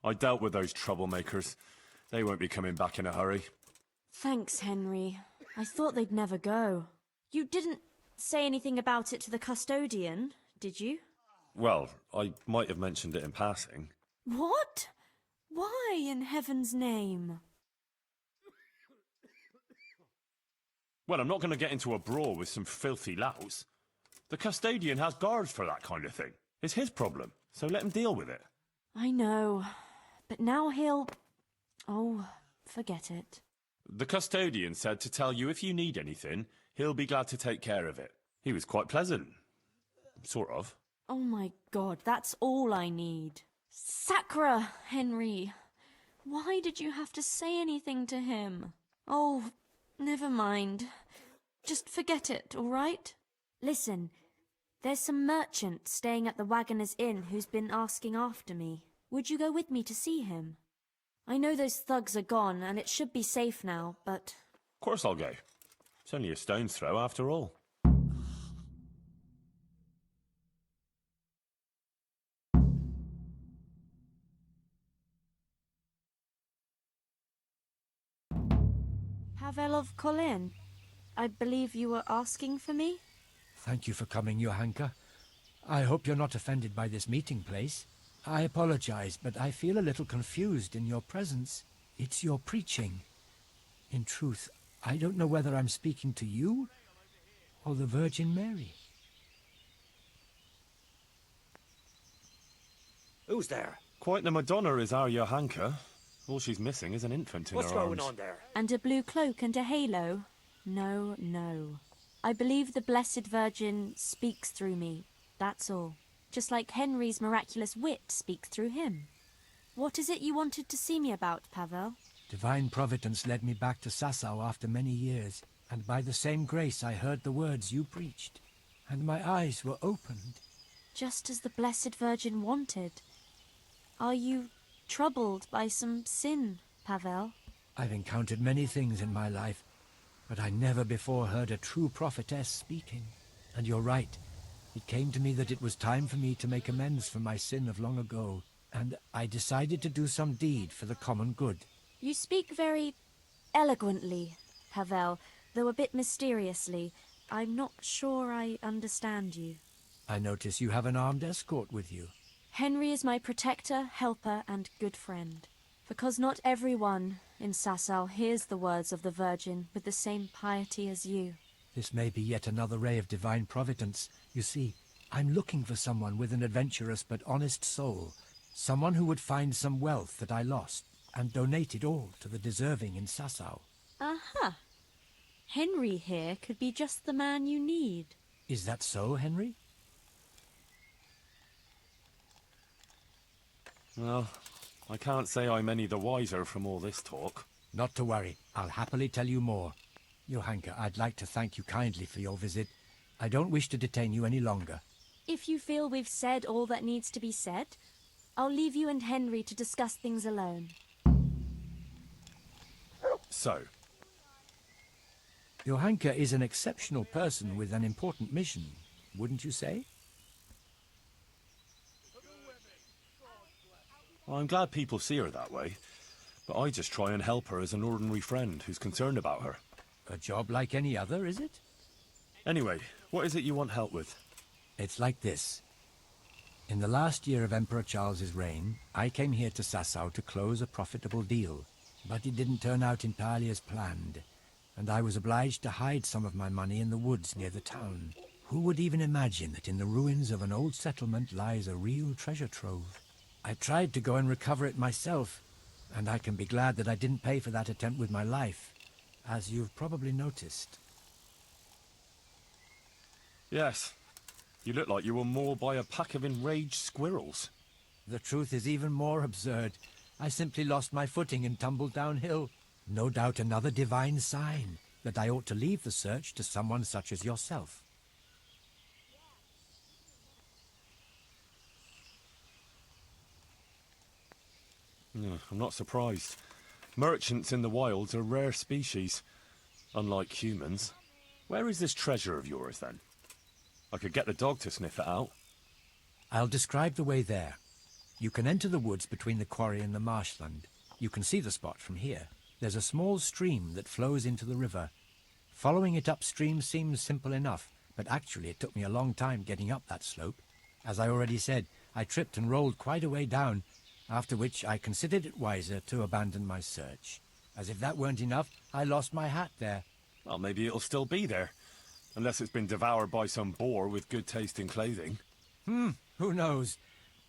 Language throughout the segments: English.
I dealt with those troublemakers. They won't be coming back in a hurry. Thanks, Henry. I thought they'd never go. You didn't say anything about it to the custodian, did you? Well, I might have mentioned it in passing. What? Why, in heaven's name? Well, I'm not going to get into a brawl with some filthy louts. The custodian has guards for that kind of thing. It's his problem, so let him deal with it. I know, but now he'll... Oh, forget it. The custodian said to tell you if you need anything, he'll be glad to take care of it. He was quite pleasant. Sort of. Oh my god, that's all I need. Sacra, Henry. Why did you have to say anything to him? Oh, never mind. Just forget it, all right? Listen, there's some merchant staying at the Wagoner's Inn who's been asking after me. Would you go with me to see him? I know those thugs are gone, and it should be safe now, but... Of course I'll go. It's only a stone's throw after all. Pavel of Kolin, I believe you were asking for me? Thank you for coming, Johanka. I hope you're not offended by this meeting place. I apologize, but I feel a little confused in your presence. It's your preaching. In truth, I don't know whether I'm speaking to you or the Virgin Mary. Who's there? Quite the Madonna is our Johanka. All she's missing is an infant in What's her arms. going on there? And a blue cloak and a halo? No, no. I believe the Blessed Virgin speaks through me, that's all. Just like Henry's miraculous wit speaks through him. What is it you wanted to see me about, Pavel? Divine Providence led me back to Sasau after many years, and by the same grace I heard the words you preached, and my eyes were opened. Just as the Blessed Virgin wanted. Are you troubled by some sin, Pavel? I've encountered many things in my life, but I never before heard a true prophetess speaking. And you're right. It came to me that it was time for me to make amends for my sin of long ago, and I decided to do some deed for the common good. You speak very eloquently, Pavel, though a bit mysteriously. I'm not sure I understand you. I notice you have an armed escort with you. Henry is my protector, helper, and good friend. Because not everyone in Sasau hears the words of the Virgin with the same piety as you. This may be yet another ray of divine providence. You see, I'm looking for someone with an adventurous but honest soul. Someone who would find some wealth that I lost and donate it all to the deserving in Sasau. Aha! Henry here could be just the man you need. Is that so, Henry? Well, I can't say I'm any the wiser from all this talk. Not to worry. I'll happily tell you more. Johanka, I'd like to thank you kindly for your visit. I don't wish to detain you any longer. If you feel we've said all that needs to be said, I'll leave you and Henry to discuss things alone. So, Johanka is an exceptional person with an important mission, wouldn't you say? I'm glad people see her that way, but I just try and help her as an ordinary friend who's concerned about her. A job like any other, is it? Anyway, what is it you want help with? It's like this. In the last year of Emperor Charles's reign, I came here to Sasau to close a profitable deal, but it didn't turn out entirely as planned, and I was obliged to hide some of my money in the woods near the town. Who would even imagine that in the ruins of an old settlement lies a real treasure trove? I tried to go and recover it myself, and I can be glad that I didn't pay for that attempt with my life, as you've probably noticed. Yes. You look like you were mauled by a pack of enraged squirrels. The truth is even more absurd. I simply lost my footing and tumbled downhill. No doubt another divine sign that I ought to leave the search to someone such as yourself. I'm not surprised. Merchants in the wilds are a rare species, unlike humans. Where is this treasure of yours, then? I could get the dog to sniff it out. I'll describe the way there. You can enter the woods between the quarry and the marshland. You can see the spot from here. There's a small stream that flows into the river. Following it upstream seems simple enough, but actually it took me a long time getting up that slope. As I already said, I tripped and rolled quite a way down, after which I considered it wiser to abandon my search. As if that weren't enough, I lost my hat there. Well, maybe it'll still be there. Unless it's been devoured by some boar with good taste in clothing. Who knows?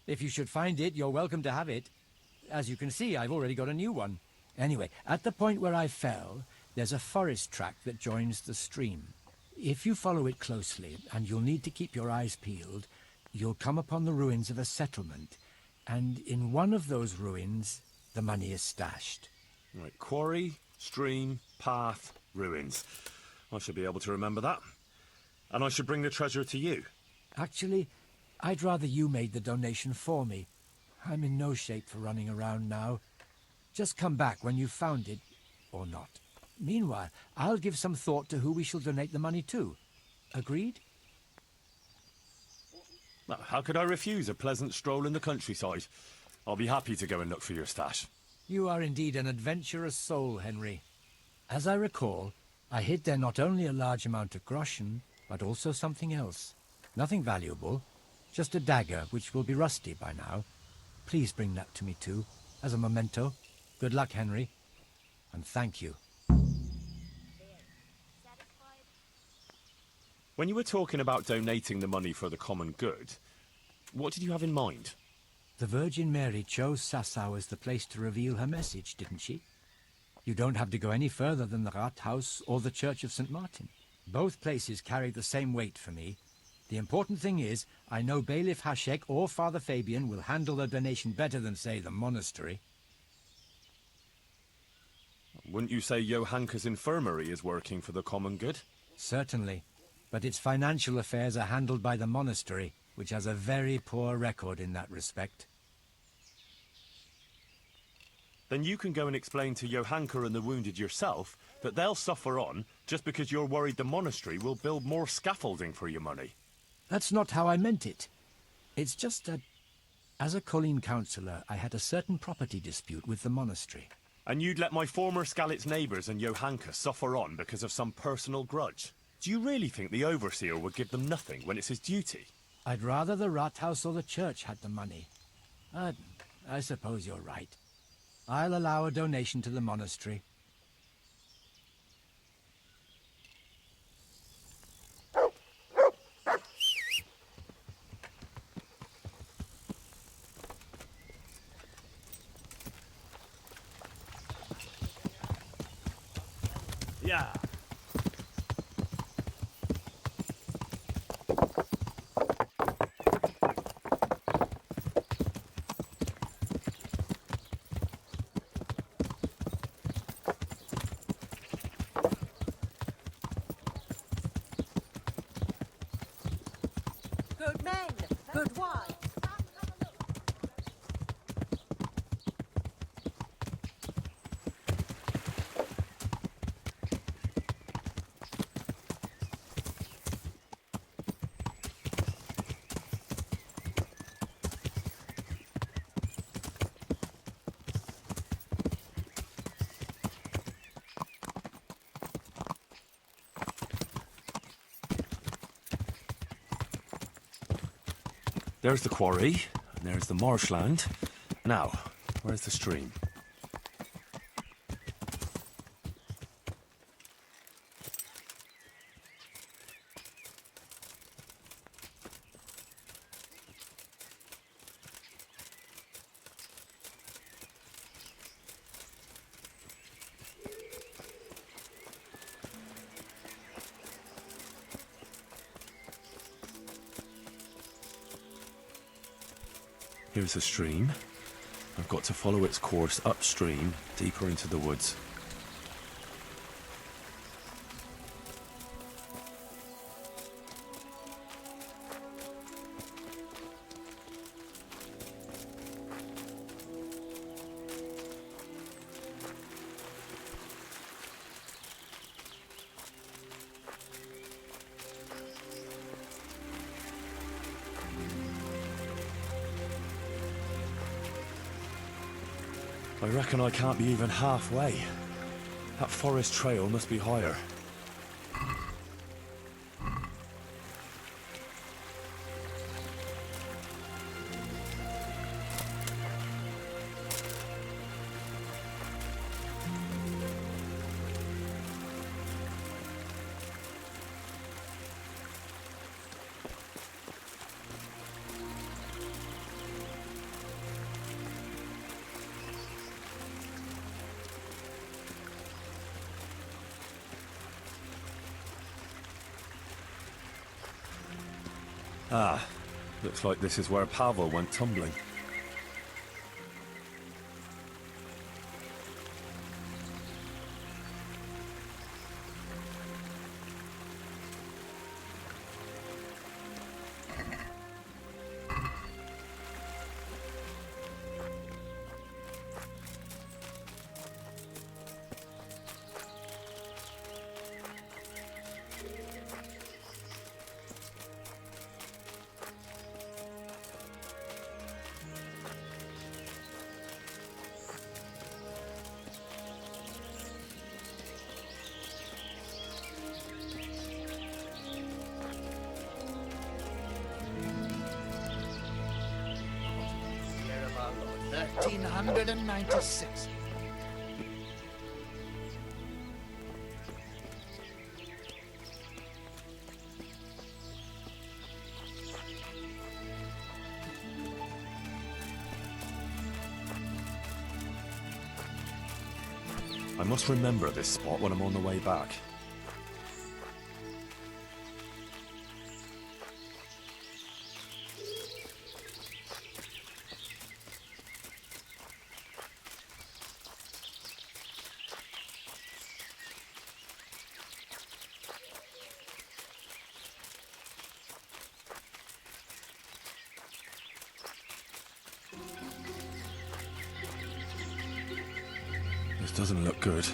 If you should find it, you're welcome to have it. As you can see, I've already got a new one. Anyway, at the point where I fell, there's a forest track that joins the stream. If you follow it closely, and you'll need to keep your eyes peeled, you'll come upon the ruins of a settlement. And in one of those ruins, the money is stashed. Right, quarry, stream, path, ruins. I should be able to remember that. And I should bring the treasure to you. Actually, I'd rather you made the donation for me. I'm in no shape for running around now. Just come back when you've found it, or not. Meanwhile, I'll give some thought to who we shall donate the money to. Agreed? Well, how could I refuse a pleasant stroll in the countryside? I'll be happy to go and look for your stash. You are indeed an adventurous soul, Henry. As I recall, I hid there not only a large amount of groschen, but also something else. Nothing valuable, just a dagger which will be rusty by now. Please bring that to me too, as a memento. Good luck, Henry, and thank you. When you were talking about donating the money for the common good, what did you have in mind? The Virgin Mary chose Sasau as the place to reveal her message, didn't she? You don't have to go any further than the Rathaus or the Church of St. Martin. Both places carry the same weight for me. The important thing is, I know Bailiff Hashek or Father Fabian will handle the donation better than, say, the monastery. Wouldn't you say Johanka's infirmary is working for the common good? Certainly, but its financial affairs are handled by the monastery, which has a very poor record in that respect. Then you can go and explain to Johanka and the wounded yourself that they'll suffer on just because you're worried the monastery will build more scaffolding for your money. That's not how I meant it. It's just that, as a Kolin councillor, I had a certain property dispute with the monastery. And you'd let my former Skalitz neighbours and Johanka suffer on because of some personal grudge? Do you really think the overseer would give them nothing when it's his duty? I'd rather the Rathaus or the church had the money. I suppose you're right. I'll allow a donation to the monastery. Yeah. Good men, good wine. There's the quarry, and there's the marshland. Now, where's the stream? Here's the stream. I've got to follow its course upstream, deeper into the woods. I reckon I can't be even halfway. That forest trail must be higher. Ah, looks like this is where Pavel went tumbling. $1,396. I must remember this spot when I'm on the way back. This doesn't look good.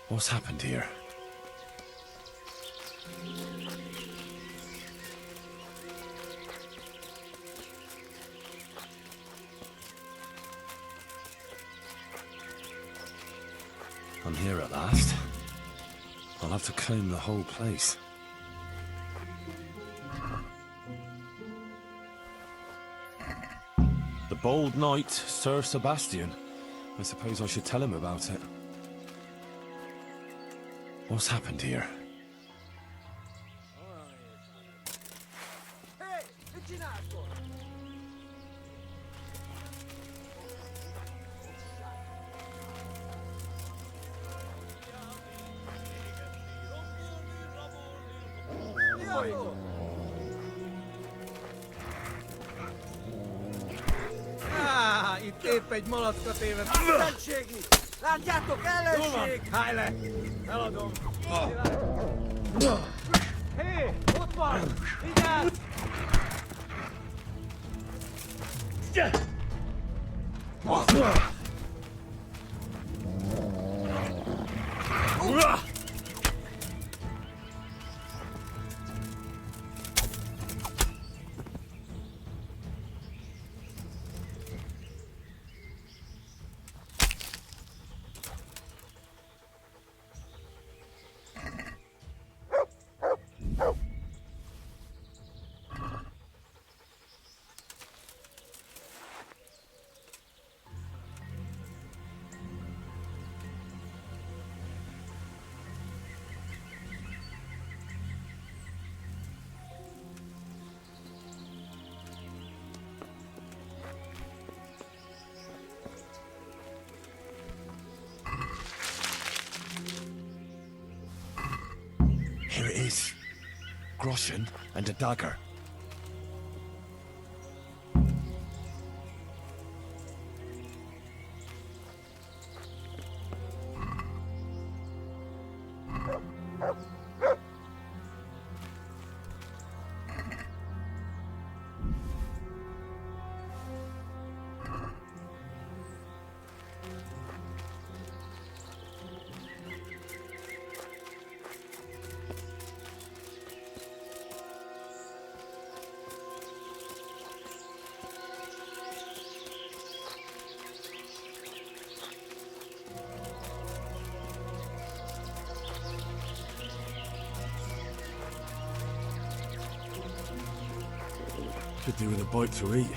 What's happened here? I'm here at last. I'll have to claim the whole place. The bold knight, Sir Sebastian. I suppose I should tell him about it. What's happened here? Itt épp egy malackat éve. Mentségni! Látjátok, ellenség! Állj le! Eladom! Hé! Ott van! Vigyázz! groschen and a dagger. Could do with a bite to eat.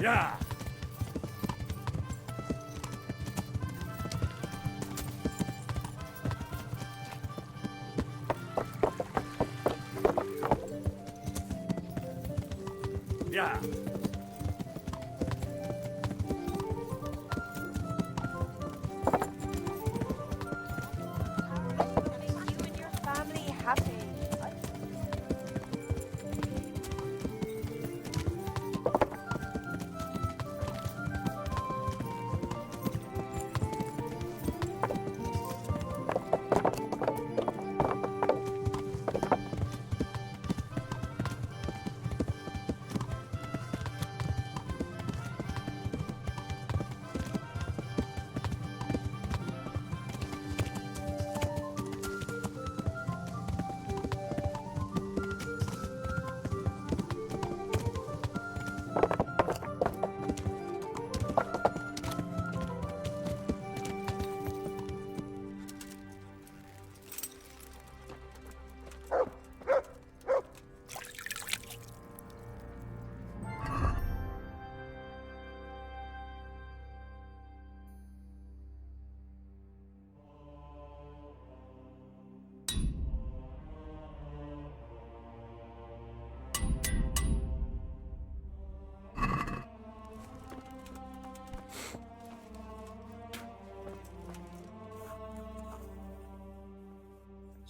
Yeah! Yeah! You and your family happy.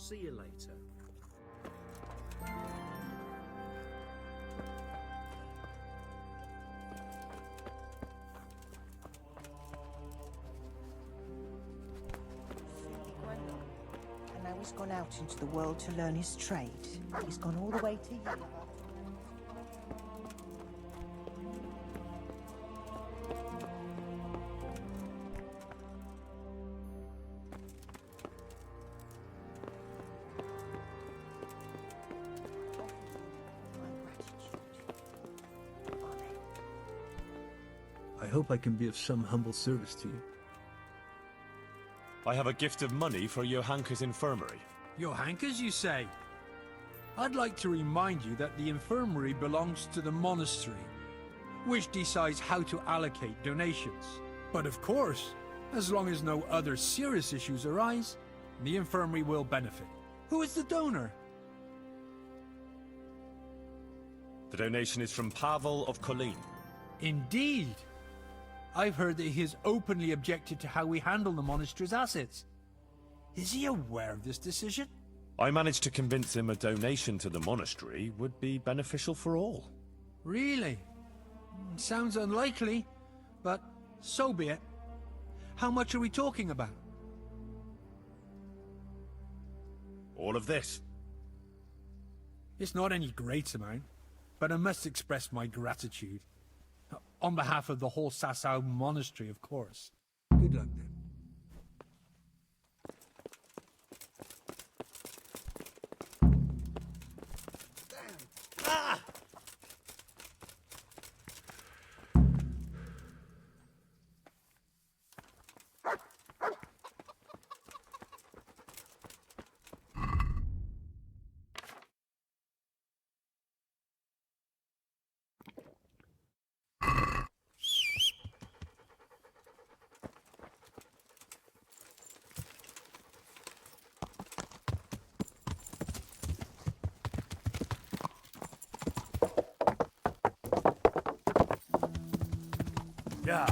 see you later. And now he's gone out into the world to learn his trade. He's gone all the way to Yale. I hope I can be of some humble service to you. I have a gift of money for Johanka's infirmary. Johanka's, you say? I'd like to remind you that the infirmary belongs to the monastery, which decides how to allocate donations. But of course, as long as no other serious issues arise, the infirmary will benefit. Who is the donor? The donation is from Pavel of Kolin. Indeed. I've heard that he has openly objected to how we handle the monastery's assets. Is he aware of this decision? I managed to convince him a donation to the monastery would be beneficial for all. Really? Sounds unlikely, but so be it. How much are we talking about? All of this. It's not any great amount, but I must express my gratitude. On behalf of the whole Sasau monastery, of course. Good luck then. Yeah.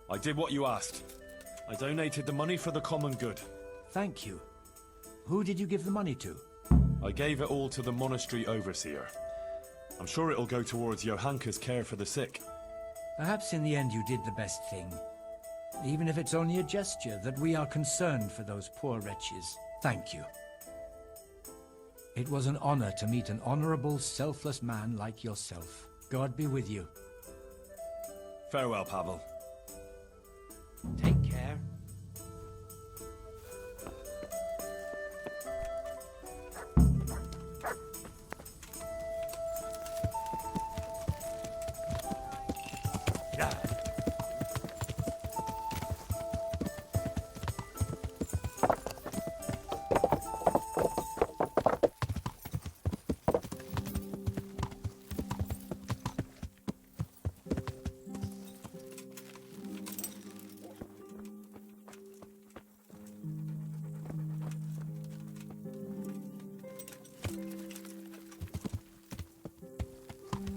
I did what you asked. I donated the money for the common good. Thank you. Who did you give the money to? I gave it all to the monastery overseer. I'm sure it'll go towards Johanka's care for the sick. Perhaps in the end you did the best thing. Even if it's only a gesture that we are concerned for those poor wretches. Thank you. It was an honor to meet an honorable, selfless man like yourself. God be with you. Farewell, Pavel. Take care.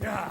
Yeah.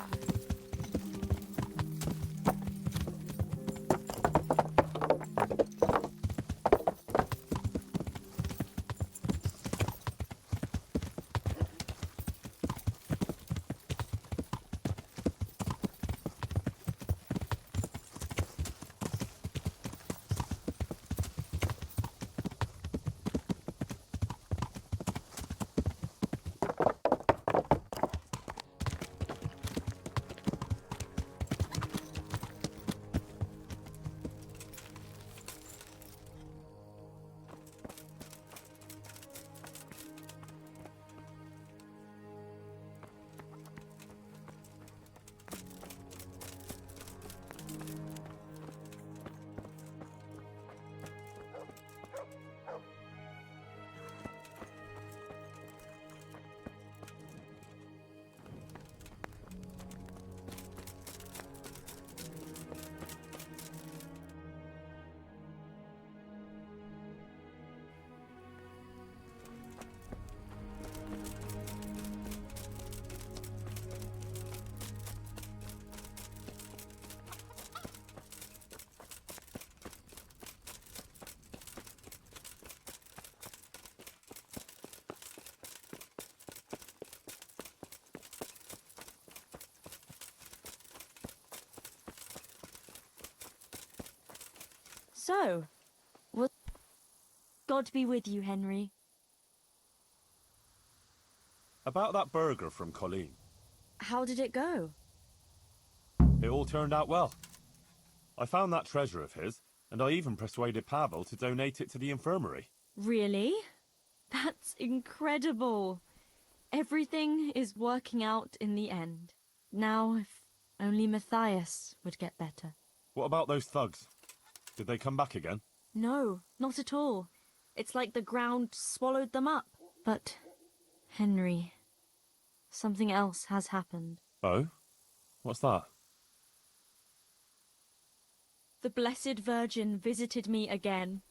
So, well, God be with you, Henry. About that burger from Kolin. How did it go? It all turned out well. I found that treasure of his, and I even persuaded Pavel to donate it to the infirmary. Really? That's incredible. Everything is working out in the end. Now, if only Matthias would get better. What about those thugs? Did they come back again? No, not at all. It's like the ground swallowed them up. But, Henry, something else has happened. Oh? What's that? The Blessed Virgin visited me again.